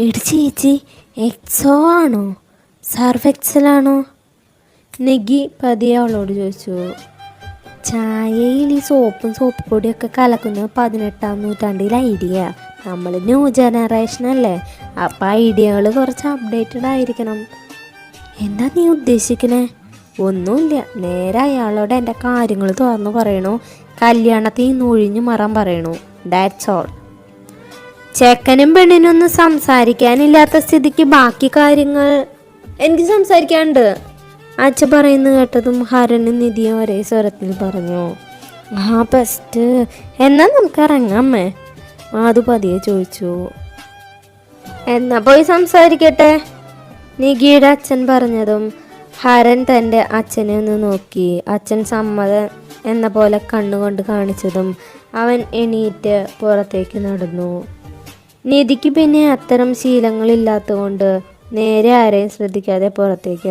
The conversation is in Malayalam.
എടി ചേച്ചി, എക്സോ ആണോ സർഫ് എക്സലാണോ? നെഗി പതിയെ അവളോട് ചോദിച്ചു. ചായയിൽ ഈ സോപ്പ് പൊടിയൊക്കെ കലക്കുന്നത് 18-ാം നൂറ്റാണ്ടിലെ ഐഡിയ. നമ്മൾ ന്യൂ ജനറേഷനല്ലേ, അപ്പം ഐഡിയകൾ കുറച്ച് അപ്ഡേറ്റഡ് ആയിരിക്കണം. എന്താ നീ ഉദ്ദേശിക്കണേ? ഒന്നുമില്ല, നേരെ അയാളോട് എൻ്റെ കാര്യങ്ങൾ തുറന്നു പറയണു, കല്യാണത്തിൽ നിന്ന് ഒഴിഞ്ഞു മാറാൻ പറയണു. That's all. ചെക്കനും പെണ്ണിനൊന്നും സംസാരിക്കാനില്ലാത്ത സ്ഥിതിക്ക് ബാക്കി കാര്യങ്ങൾ എനിക്ക് സംസാരിക്കാനുണ്ട്. അച്ഛൻ പറയുന്നത് കേട്ടതും ഹരനും നിധിയും ഒരേ സ്വരത്തിൽ പറഞ്ഞു. ആ ബെസ്റ്റ്, എന്നാൽ നമുക്ക് ഇറങ്ങാമേ? അത് പതിയെ ചോദിച്ചു. എന്നാ പോയി സംസാരിക്കട്ടെ, നിധിയുടെ അച്ഛൻ പറഞ്ഞതും ഹരൻ തൻ്റെ അച്ഛനെ ഒന്ന് നോക്കി. അച്ഛൻ സമ്മതം എന്ന പോലെ കണ്ണുകൊണ്ട് കാണിച്ചതും അവൻ എണീറ്റ് പുറത്തേക്ക് നടന്നു. നിധിക്ക് പിന്നെ അത്തരം ശീലങ്ങളില്ലാത്തതുകൊണ്ട് നേരെ ആരെയും ശ്രദ്ധിക്കാതെ പുറത്തേക്ക്